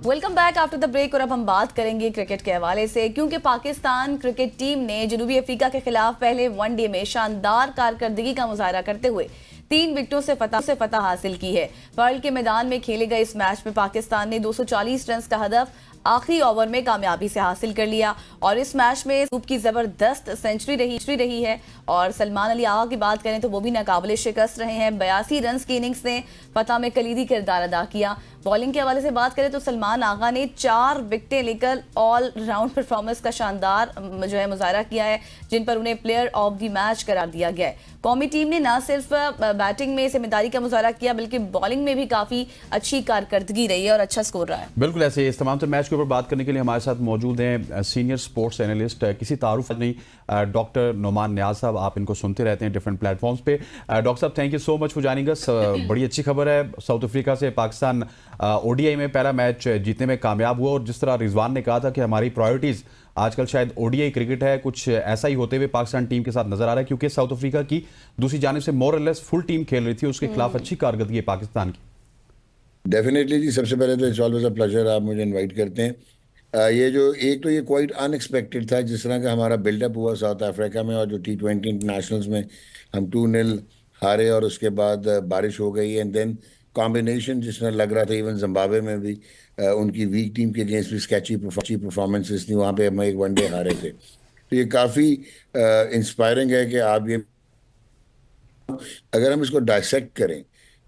Welcome back after the break. और अब हम बात करेंगे क्रिकेट के हवाले से, क्योंकि पाकिस्तान क्रिकेट टीम ने जनूबी अफ्रीका के खिलाफ पहले वनडे में शानदार कारकर्दगी का मुजाहरा करते हुए 3 विकेटों से फतह हासिल की है। पर्ल के मैदान में खेले गए इस मैच में पाकिस्तान ने 240 रन का हदफ आखिरी ओवर में कामयाबी से हासिल कर लिया और इस मैच में सूप की जबरदस्त सेंचुरी रही है। और सलमान अली आगा की बात करें तो वो भी नाकाबिले शिकस्त रहे हैं। 82 रन की इनिंग्स ने फतह में कलीदी किरदार अदा किया। बॉलिंग के हवाले से बात करें तो सलमान आगा ने 4 विकेटें लेकर ऑल राउंड परफॉर्मेंस का शानदार मुजाहरा किया है, जिन पर उन्हें प्लेयर ऑफ द मैच करार दिया गया है। कौमी टीम ने न सिर्फ बैटिंग में जिम्मेदारी का मुजाहरा किया बल्कि बॉलिंग में भी काफी अच्छी कारकर्दगी रही है और अच्छा स्कोर रहा है। बिल्कुल ऐसे इस तमाम मैच के ऊपर बात करने के लिए हमारे साथ मौजूद हैं सीनियर स्पोर्ट्स एनालिस्ट, किसी तारुफ नहीं, डॉक्टर नोमान नियाज साहब। आप इनको सुनते रहते हैं डिफरेंट प्लेटफॉर्म्स पे। डॉक्टर साहब, thank you so much for joining us. बड़ी अच्छी खबर है, साउथ अफ्रीका से पाकिस्तान ओडीआई में पहला मैच जीतने में कामयाब हुआ और जिस तरह रिजवान ने कहा था कि हमारी प्रायोरिटीज आजकल शायद ओडीआई क्रिकेट है, कुछ ऐसा ही होते हुए पाकिस्तान टीम के साथ नजर आ रहा है, क्योंकि साउथ अफ्रीका की दूसरी जानिब से मोर और लेस फुल टीम खेल रही थी, उसके खिलाफ अच्छी कारकर्दगी है पाकिस्तान की। डेफिनेटली जी, सबसे पहले तो इट्स ऑलवेज अ प्लेजर आप मुझे इनवाइट करते हैं। ये जो एक तो ये क्वाइट अनएक्सपेक्टेड था जिस तरह का हमारा बिल्डअप हुआ साउथ अफ्रीका में, और जो T20 इंटरनेशनल्स में हम 2-0 हारे और उसके बाद बारिश हो गई एंड देन कॉम्बिनेशन जिस तरह लग रहा था इवन जिम्बाब्वे में भी उनकी वीक टीम के अगेंस्ट भी स्केची परफॉर्मेंसेस थी, वहाँ पे हम एक वनडे हारे थे। तो ये काफ़ी इंस्पायरिंग है कि आप ये, अगर हम इसको डायसेक्ट करें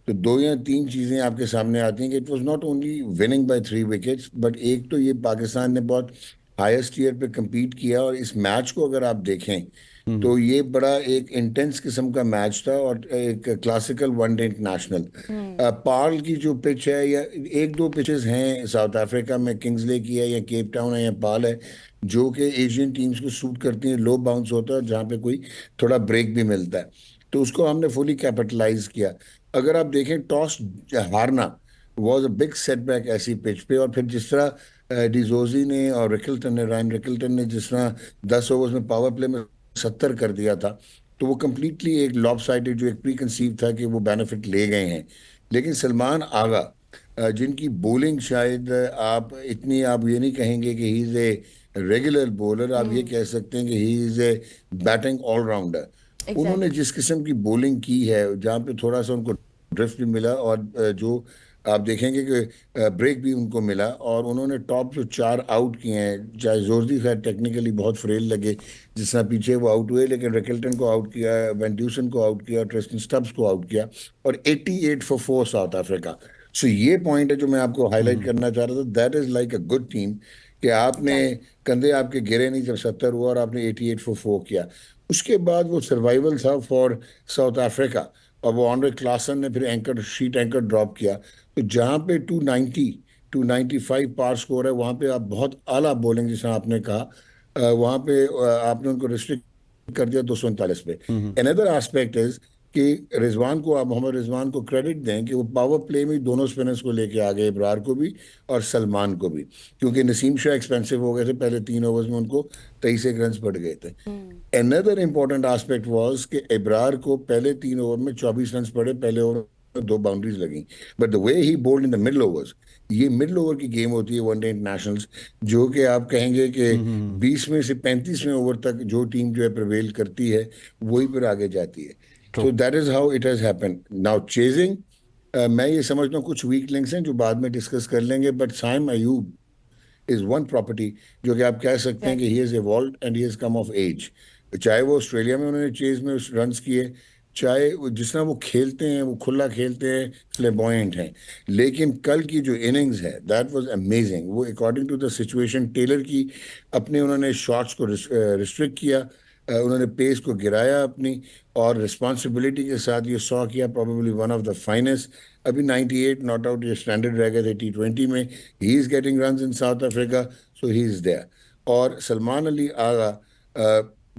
तो 2 या 3 चीज़ें आपके सामने आती हैं कि it was not only winning by 3 wickets, but एक तो ये पाकिस्तान ने बहुत हाईएस्ट ईयर पे compete किया, और इस मैच को अगर आप देखें तो ये बड़ा एक इंटेंस किस्म का मैच था और एक क्लासिकल वनडे इंटरनेशनल। पार्ल की जो पिच है, या 1-2 पिचेस हैं साउथ अफ्रीका में, किंग्सले की है या केप टाउन है या पार्ल है, जो कि एशियन टीम्स को सूट करती हैं, लो बाउंस होता है और जहाँ पे कोई थोड़ा ब्रेक भी मिलता है, तो उसको हमने फुली कैपिटलाइज किया। अगर आप देखें टॉस हारना वाज अ बिग सेटबैक ऐसी पिच पे, और फिर जिस तरह डिजोजी ने और रायन रिकल्टन ने जिस तरह 10 ओवर्स में पावर प्ले में 70 कर दिया था, तो वो कम्प्लीटली एक लॉपसाइडेड जो एक प्री कंसीव था कि वो बेनिफिट ले गए हैं। लेकिन सलमान आगा जिनकी बॉलिंग शायद आप ये नहीं कहेंगे कि he is a regular bowler, आप ये कह सकते हैं कि he is a batting allrounder. उन्होंने जिस किस्म की बॉलिंग की है, जहाँ पे थोड़ा सा उनको ड्रिफ्ट भी मिला और जो आप देखेंगे कि ब्रेक भी उनको मिला, और उन्होंने टॉप जो 4 आउट किए हैं, चाहे जोरदी खैर टेक्निकली बहुत फ्रेल लगे जिस तरह पीछे वो आउट हुए, लेकिन रिकल्टन को आउट किया, वैन ड्यूसन को आउट किया, ट्रिस्टन स्टब्स को आउट किया, और 88 फॉर 4 साउथ अफ्रीका। सो ये पॉइंट है जो मैं आपको हाईलाइट करना चाह रहा था। That is like a good team कि आपने कंधे आपके गिरे नहीं जब 70 हुआ और आपने 88 फॉर 4 किया। उसके बाद वो सर्वाइवल था फॉर साउथ अफ्रीका, और वो ऑनरे क्लासन ने फिर शीट एंकर ड्रॉप किया। तो जहाँ पे 295 पार स्कोर है, वहाँ पे आप बहुत आला बॉलिंग जिस आपने कहा, वहाँ पे आपने उनको रिस्ट्रिक्ट कर दिया 239 पे। अनदर एस्पेक्ट इज कि मोहम्मद रिजवान को क्रेडिट दें कि वो पावर प्ले में दोनों स्पिनर्स को लेके आ गए, इब्रार को भी और सलमान को भी, क्योंकि नसीम शाह एक्सपेंसिव हो गए थे, पहले 3 ओवर्स में उनको 23 रन बढ़ गए थे। अनदर इंपॉर्टेंट एस्पेक्ट वाज कि इब्रार को पहले 3 ओवर में 24 रन पड़े, पहले ओवर में 2 बाउंड्रीज लगी, but the way he bowled in the middle overs, ये मिडिल ओवर की गेम होती है वनडे इंटरनेशनल्स, जो कि आप कहेंगे कि 20 में से 35वें ओवर तक जो टीम जो है प्रवेल करती है वही पर आगे जाती है। तो that is how it has happened. Now chasing, मैं ये समझता हूँ कुछ वीक लिंक्स हैं जो बाद में डिस्कस कर लेंगे, but Saim Ayub is one property जो कि आप कह सकते हैं कि he is evolved and he is come of age. चाहे वो ऑस्ट्रेलिया में उन्होंने चेज में रन किए, चाहे जिस तरह वो खेलते हैं, वो खुला खेलते हैं, फ्लेबॉयंट हैं, लेकिन कल की जो इनिंग्स है दैट वाज अमेजिंग। वो according to the situation tailor की अपने उन्होंने शॉट्स को रिस्ट्रिक्ट किया, उन्होंने पेस को गिराया अपनी, और रिस्पॉन्सिबिलिटी के साथ ये 100 किया, probably one of the finest. अभी 98 नॉट आउट ये स्टैंडर्ड रह गए थे T20 में। He is getting run in South Africa, so he is there. और Salman Ali Agha,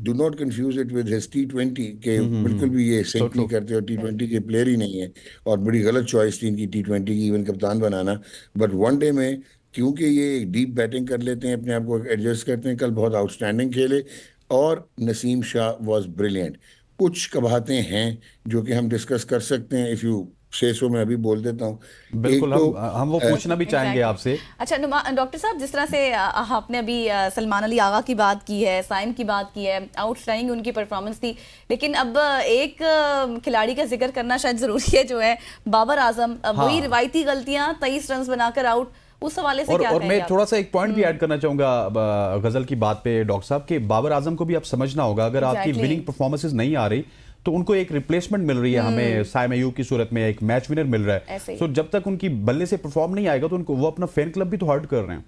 do not confuse it with his T20 के, बिल्कुल भी ये सिंक नहीं करते, और T20 के प्लेयर ही नहीं है, और बड़ी गलत चॉइस थी इनकी T20 की इवन कप्तान बनाना। बट वनडे में क्योंकि ये डीप बैटिंग कर लेते हैं, अपने आप को एडजस्ट करते हैं, कल बहुत आउटस्टैंडिंग खेले, और नसीम शाह वाज ब्रिलियंट। कुछ कबाहतें हैं जो कि हम डिस्कस कर सकते हैं इफ़ यू से सो मैं अभी बोल देता हूँ। एक बिल्कुल, तो हम वो पूछना भी चाहेंगे Exactly. आपसे। अच्छा डॉक्टर साहब, जिस तरह से आपने अभी सलमान अली आगा की बात की है, साइम की बात की है, आउटस्टैंडिंग उनकी परफॉर्मेंस थी, लेकिन अब एक खिलाड़ी का जिक्र करना शायद जरूरी है, जो है बाबर आजम। वही हाँ, रिवायती गलतियां, 23 रन बनाकर आउट, उस हवाले से क्या और कहेंगे मैं आप? थोड़ा सा एक पॉइंट भी ऐड करना चाहूंगा गजल की बात पे डॉक्टर साहब, कि बाबर आजम को भी आप समझना होगा, अगर आपकी एग्जैक्टली। विनिंग परफॉर्मेंसेज नहीं आ रही तो उनको एक रिप्लेसमेंट मिल रही है, हमें साइम अयूब की सूरत में एक मैच विनर मिल रहा ऐसे है। ही। सो जब तक उनकी बल्ले से परफॉर्म नहीं आएगा तो उनको वो अपना फैन क्लब भी तो हर्ट कर रहे हैं।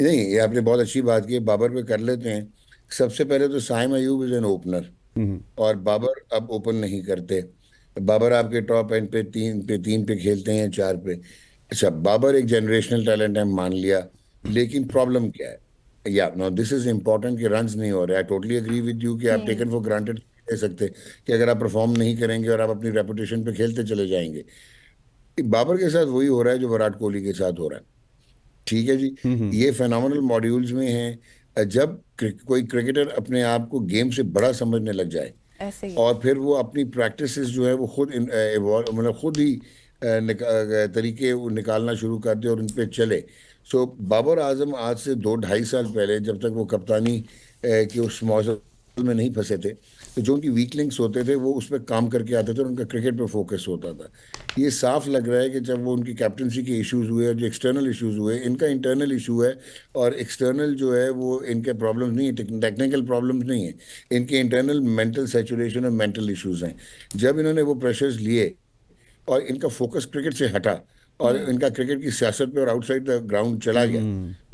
नहीं, ये आपने बहुत अच्छी बात की है, बाबर पे कर लेते हैं। सबसे पहले तो Saim Ayub is an opener, और बाबर अब ओपन नहीं करते। बाबर आपके टॉप एंड पे तीन पे खेलते हैं, चार पे। अच्छा, बाबर एक जनरेशनल टैलेंट है, मान लिया, लेकिन प्रॉब्लम क्या है? या नो, दिस इज इम्पोर्टेंट कि रन्स नहीं हो रहे। I totally agree with you कि आप टेकन फॉर ग्रांटेड ले सकते कि अगर आप परफॉर्म नहीं करेंगे और आप अपनी रेपुटेशन पे खेलते चले जाएंगे। बाबर के साथ वही हो रहा है जो विराट कोहली के साथ हो रहा है। ठीक है जी, ये फेनोमेनल मॉड्यूल्स में है। जब कोई क्रिकेटर अपने आप को गेम से बड़ा समझने लग जाए, ऐसे ही। और फिर वो अपनी प्रैक्टिसेस जो है वो खुद इवॉल्व, मतलब खुद ही तरीके वो निकालना शुरू कर दे और उन पे चले। सो बाबर आजम आज से 2-2.5 साल पहले, जब तक वो कप्तानी के उस मौसम में नहीं फंसे थे, तो जो उनकी वीक लिंक्स होते थे वो उस पर काम करके आते थे और उनका क्रिकेट पे फोकस होता था। ये साफ लग रहा है कि जब वो उनकी कैप्टनसी के इश्यूज हुए और जो एक्सटर्नल इश्यूज हुए, इनका इंटरनल इशू है, और एक्सटर्नल जो है वो इनके प्रॉब्लम्स नहीं है, टेक्निकल प्रॉब्लम्स नहीं है, इनके इंटरनल मेंटल सेचुरेशन और मेंटल इश्यूज हैं। जब इन्होंने वो प्रेशर्स लिए और इनका फोकस क्रिकेट से हटा और इनका क्रिकेट की सियासत पे और आउटसाइड द ग्राउंड चला गया,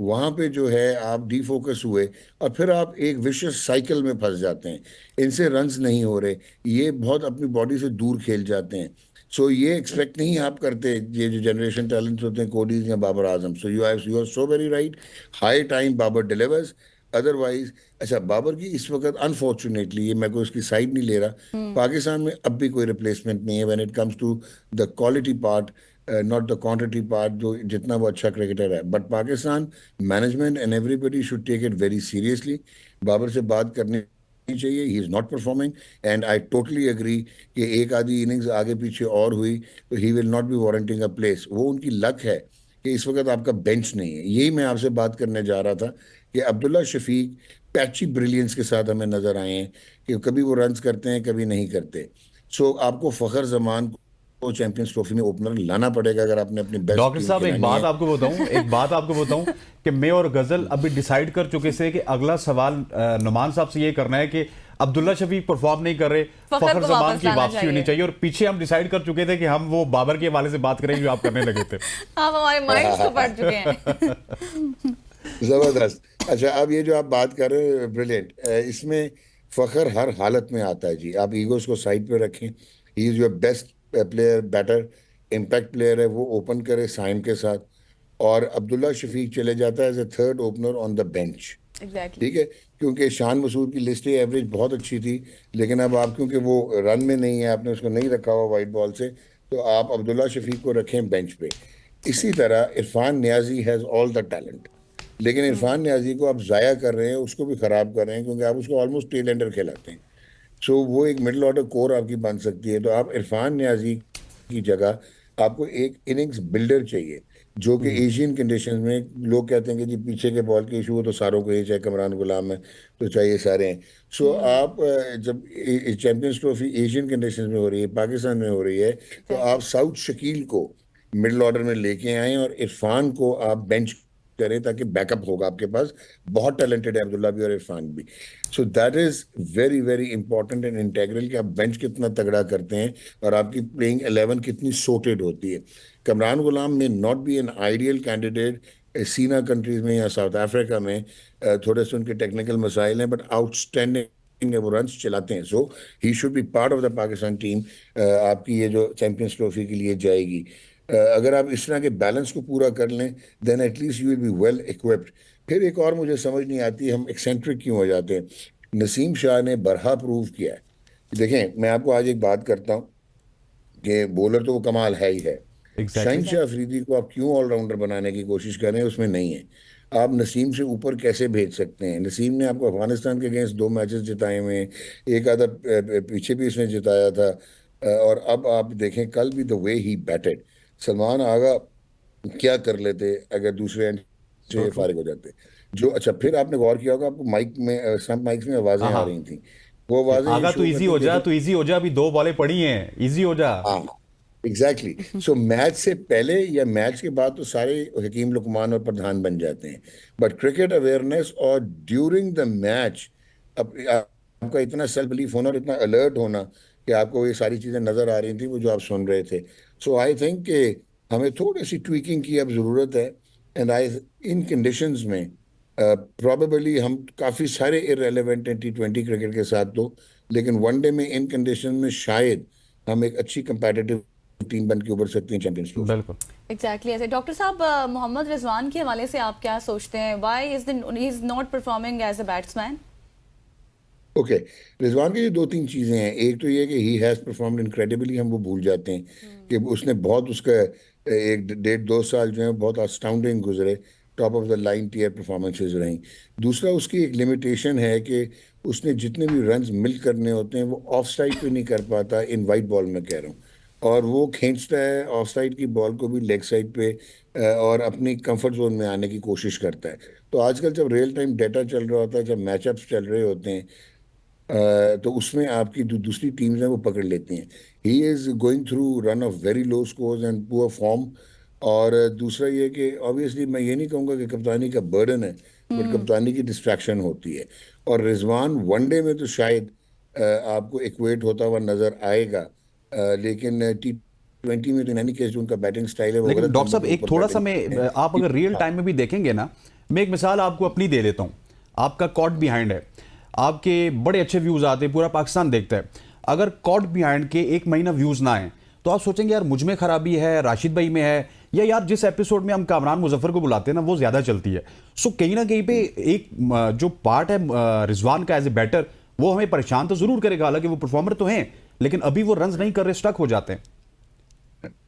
वहां पे जो है आप डीफोकस हुए, और फिर आप एक विशियस साइकिल में फंस जाते हैं। इनसे रन्स नहीं हो रहे, ये बहुत अपनी बॉडी से दूर खेल जाते हैं। सो ये एक्सपेक्ट नहीं आप करते, ये जो जनरेशन टैलेंट्स होते हैं, कोहली या Babar Azam. So you are so very right, high time Babar delivers, otherwise. अच्छा, बाबर की इस वक्त अनफॉर्चुनेटली, ये मैं कोई उसकी साइड नहीं ले रहा, पाकिस्तान में अब भी कोई रिप्लेसमेंट नहीं है when it comes to the quality part, not the quantity part, जो जितना वो अच्छा क्रिकेटर है। But Pakistan management and everybody should take it very seriously. Babar से बात करनी चाहिए, he is not performing, and I totally agree कि एक आधी इनिंग्स आगे पीछे और हुई तो he will not be warranting a place. वो उनकी लक है कि इस वक्त आपका बेंच नहीं है। यही मैं आपसे बात करने जा रहा था कि अब्दुल्ला शफीक पैची ब्रिलियंस के साथ हमें नजर आए हैं, कि कभी वो रन्स करते हैं, कभी नहीं करते। सो आपको फखर जमान को चैंपियंस ट्रॉफी में ओपनर लाना पड़ेगा अगर आपने अपनी बेस्ट डॉक्टर टीम साहब, खिलानी है। एक बात आपको बताऊं कि मैं और गजल अभी डिसाइड कर चुके थे कि अगला सवाल नुमान साहब से ये करना है कि अब्दुल्ला शफीक परफॉर्म नहीं कर रहे, फखर को जमान वापस की लाना वापसी होनी चाहिए। चाहिए, और पीछे हम डिसाइड कर चुके थे कि हम वो बाबर के हवाले से बात करेंगे जो आप करने लगे थे। आप हमारे माइंड्स को पढ़ चुके हैं। जबरदस्त। अच्छा, अब ये जो आप बात कर रहे हैं, ब्रिलियंट, इसमें फखर हर हालत में आता है जी। आप ईगोस को साइड पे रखें, he is your best player, batter, impact player है। वो ओपन करे साइम के साथ, और अब्दुल्ला शफीक चले जाता है as a third opener on the bench. Exactly. ठीक है, क्योंकि शान मसूद की लिस्ट एवरेज बहुत अच्छी थी, लेकिन अब आप क्योंकि वो रन में नहीं है, आपने उसको नहीं रखा हुआ वाइट बॉल से, तो आप अब्दुल्ला शफीक को रखें बेंच पे। इसी तरह Irfan Niazi has all the talent, लेकिन इरफान नियाजी को आप ज़ाया कर रहे हैं, उसको भी ख़राब कर रहे हैं, क्योंकि आप उसको ऑलमोस्ट टेल एंडर खिलाते हैं। सो वो एक मिडिल ऑर्डर कोर आपकी बन सकती है। तो आप इरफान नियाजी की जगह आपको एक इनिंग्स बिल्डर चाहिए, जो कि एशियन कंडीशंस में, लोग कहते हैं कि जी पीछे के बॉल के इशू हो तो सारों को ही, चाहे कमरान गुलाम है तो चाहे ये सारे हैं। सो आप जब चैंपियंस ट्रॉफी एशियन कंडीशंस में हो रही है, पाकिस्तान में हो रही है, तो आप एग्जैक्टली। साउथ शकील को मिडिल ऑर्डर में लेके आए और इरफान को आप बेंच करें, ताकि बैकअप होगा आपके पास। बहुत टैलेंटेड है अब्दुल्ला भी और इरफान भी। So that is very very important and integral, कि आप बेंच कितना तगड़ा करते हैं और आपकी प्लेइंग 11 कितनी सोटेड होती है। कमरान गुलाम में not be an ideal candidate सीना कंट्रीज में या साउथ अफ्रीका में, थोड़े से उनके टेक्निकल मसाइल हैं, बट आउटस्टैंडिंग वो रन्स चलाते हैं। So he should be part of the Pakistan team, आपकी ये जो चैंपियंस ट्रॉफी के लिए जाएगी। अगर आप इस तरह के बैलेंस को पूरा कर लें, then at least you will be well equipped. फिर एक और मुझे समझ नहीं आती, हम एक्सेंट्रिक क्यों हो जाते हैं। नसीम शाह ने बरहा प्रूव किया है। देखें, मैं आपको आज एक बात करता हूँ कि बॉलर तो वो कमाल है ही है। एग्जैक्टली। शहनशाह अफरीदी को आप क्यों ऑलराउंडर बनाने की कोशिश कर रहे हैं, उसमें नहीं है। आप नसीम से ऊपर कैसे भेज सकते हैं? नसीम ने आपको अफगानिस्तान के अगेंस्ट 2 मैचेस जिताए हुए हैं, एक आधा पीछे भी इसने जिताया था। और अब आप देखें कल भी the way he batted, Salman Agha क्या कर लेते अगर दूसरे एंड सो से ट्रू। फारिग हो जाते। जो अच्छा, फिर आपने गौर किया होगा, आपको माइक में सब माइक्स में हाँ आवाजें आ हाँ, रही थी, वो कि आवाजें ये आगा शो करती देखो। तू इजी हो जा, अभी 2 बॉलें पड़ी हैं, इजी हो जा। हाँ, एग्जैक्टली। सो मैच से पहले या मैच के बाद तो सारे हकीम लुकमान और प्रधान बन जाते हैं, बट क्रिकेट अवेयरनेस और ड्यूरिंग द मैच आपका इतना सेल्फ बिलीफ होना और इतना अलर्ट होना कि आपको ये सारी चीज़ें नज़र आ रही थी वो जो आप सुन रहे थे। सो आई थिंक कि हमें थोड़ी सी ट्वीकिंग की अब ज़रूरत है। एंड आई इन कंडीशंस में प्रॉबेबली हम काफ़ी सारे इररेलेवेंट हैं T20 क्रिकेट के साथ तो, लेकिन वनडे में इन कंडीशन में शायद हम एक अच्छी कंपेटिटिव टीम बन के उभर सकती हैं चैंपियंस ट्रॉफी। बिल्कुल। एग्जैक्टली ऐसे डॉक्टर साहब, मोहम्मद रिजवान के हवाले से आप क्या सोचते हैं? Why is not performing as a batsman? Okay, Rizwan की ये दो तीन चीजें हैं। एक तो ये कि ही हैज परफॉर्म्ड इनक्रेडिबली, हम वो भूल जाते हैं कि उसने बहुत उसका 1 डेढ़ 2 साल जो है बहुत आस्टाउंडिंग गुजरे, top of the line tier performances रहीं। दूसरा उसकी एक लिमिटेशन है कि उसने जितने भी रन्स मिल करने होते हैं वो ऑफ साइड पे नहीं कर पाता, इन वाइट बॉल में कह रहा हूँ, और वो खींचता है ऑफ साइड की बॉल को भी लेग साइड पे, और अपनी कंफर्ट जोन में आने की कोशिश करता है। तो आजकल जब रियल टाइम डेटा चल रहा होता है, जब मैचअप्स चल रहे होते हैं, तो उसमें आपकी जो दूसरी टीम्स हैं वो पकड़ लेती हैं। He is going through run of very low scores and poor form. और दूसरा ये कि ऑब्वियसली मैं ये नहीं कहूँगा कि कप्तानी का बर्डन है, बट कप्तानी की डिस्ट्रैक्शन होती है। और रिजवान वनडे में तो शायद आपको इक्वेट होता हुआ नजर आएगा, लेकिन T20 में तो इन एनी केस जो उनका बैटिंग स्टाइल है वो लेकिन गलत डॉक्टर नंबर साहब के एक ऊपर थोड़ा सा बैटिंग मैं, आप अगर रियल है। टाइम में भी देखेंगे ना, मैं एक मिसाल आपको अपनी दे देता हूं। आपका कॉट बिहाइंड है, आपके बड़े अच्छे व्यूज आते हैं, पूरा पाकिस्तान देखता है। अगर कॉट बिहाइंड के 1 महीना व्यूज ना आए तो आप सोचेंगे यार मुझ में खराबी है, राशिद भाई में है, या यार जिस एपिसोड में हम कामरान मुजफ्फर को बुलाते हैं ना वो ज्यादा चलती है। सो कहीं ना कहीं पे एक जो पार्ट है रिजवान का एज ए बैटर, वो हमें परेशान तो जरूर करेगा। हालांकि वो परफॉर्मर तो हैं, लेकिन अभी वो रन नहीं कर रहे, स्टक हो जाते हैं।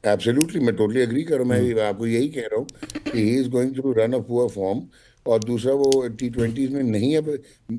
एब्सोल्युटली, मैं टोटली एग्री कर रहा हूँ। मैं भी आपको यही कह रहा हूँ कि he is going through run of poor form. और दूसरा वो T20 में नहीं, अब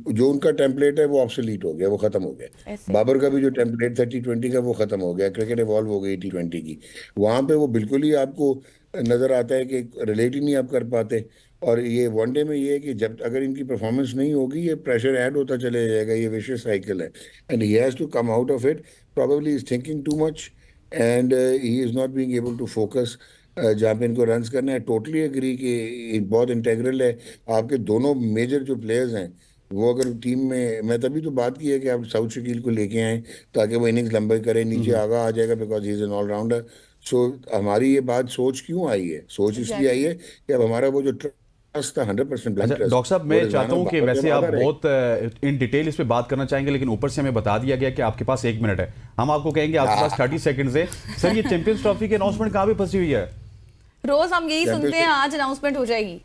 जो उनका टेम्पलेट है वो ऑब्सोलीट हो गया, वो खत्म हो गया। ऐसे बाबर का भी जो टेम्पलेट था T20 का वो खत्म हो गया, क्रिकेट इवॉल्व हो गई T20 की। वहाँ पे वो बिल्कुल ही आपको नजर आता है कि रिलेट ही नहीं आप कर पाते। और ये वनडे में ये है कि जब अगर इनकी परफॉर्मेंस नहीं होगी, ये प्रेशर ऐड होता चले जाएगा, ये विशियस साइकिल है। And he has to come out of it. Probably is thinking too much and he is not being able to focus जहाँ पे इनको रन्स करना है। टोटली एग्री कि ये बहुत इंटेग्रल है। आपके दोनों मेजर जो प्लेयर्स हैं वो अगर टीम में, मैं तभी तो बात की है कि आप साउथ शकील को लेके आएँ ताकि वो इनिंग्स लंबे करे, नीचे आगा आ जाएगा, because he is an all-rounder. So हमारी ये बात सोच क्यों आई है, सोच इसलिए आई एग्जैक्टली। है कि अब हमारा वो जो ट्रस्ट था, 100% ब्लाइंड अच्छा ट्रस्ट, डॉक्टर साहब, वो मैं रिजवान चाहता और हूं कि बाबर वैसे जब आप आधा रहे। बहुत इन डिटेल इस पे बात करना चाहेंगे, लेकिन ऊपर से हमें बता दिया गया कि आपके पास 1 मिनट है। हम आपको कहेंगे आपके पास 30 सेकंड्स है। सर ये चैंपियंस ट्रॉफी की अनाउंसमेंट कहाँ पे फंसी हुई है? रोज हम यही सुनते हैं, चैंपियंस आज अनाउंसमेंट हो जाएगी।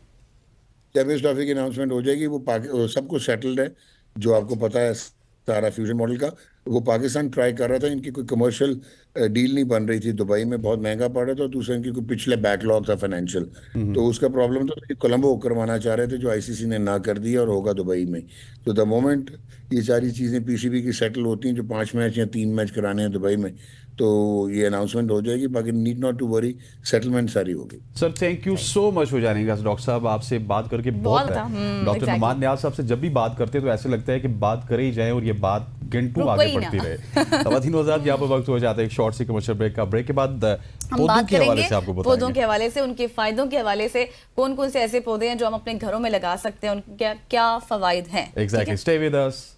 चैंपियंस ट्रॉफी की अनाउंसमेंट हो जाएगी। वो सब कुछ सेटल्ड है, जो आपको अच्छा। पता है सारा फ्यूजन मॉडल का। वो पाकिस्तान ट्राई कर रहा था, इनकी कोई कमर्शियल डील नहीं बन रही थी, दुबई में बहुत महंगा पड़ रहा था, और दूसरा इनकी कोई पिछले बैकलॉग था फाइनेंशियल। तो उसका प्रॉब्लम था, तो ये कोलंबो करवाना चाह रहे थे, जो आईसीसी ने ना कर दिया, और होगा दुबई में। तो द मोमेंट ये सारी चीज़ें पीसीबी की सेटल होती हैं, जो 5 मैच या 3 मैच कराने हैं दुबई में, तो ये अनाउंसमेंट हो जाएगी। बाकी need not to worry, settlement सारी होगी। Sir thank you so much हो जाएंगे डॉक्टर साहब, आपसे बात करके बहुत था। है। Doctor exactly. नुमान नियाज़ साहब से जब भी बात करते हैं तो ऐसे लगता है कि बात करे ही जाए और ये बात घंटों रुको आगे ही ना। बढ़ती रहे। खवातीन वज़ारत, यहाँ पर वक्त हो जाता है एक शॉर्ट सी कमर्शियल ब्रेक का। ब्रेक के बाद हम पौधों बात के हवाले करेंगे से आपको पौधों बताएंगे। के हवाले से, उनके फायदों के हवाले से, कौन कौन से ऐसे पौधे हैं जो हम अपने घरों में लगा सकते हैं, उनके क्या क्या फवाइद हैं। ठीक है? Exactly, stay with us.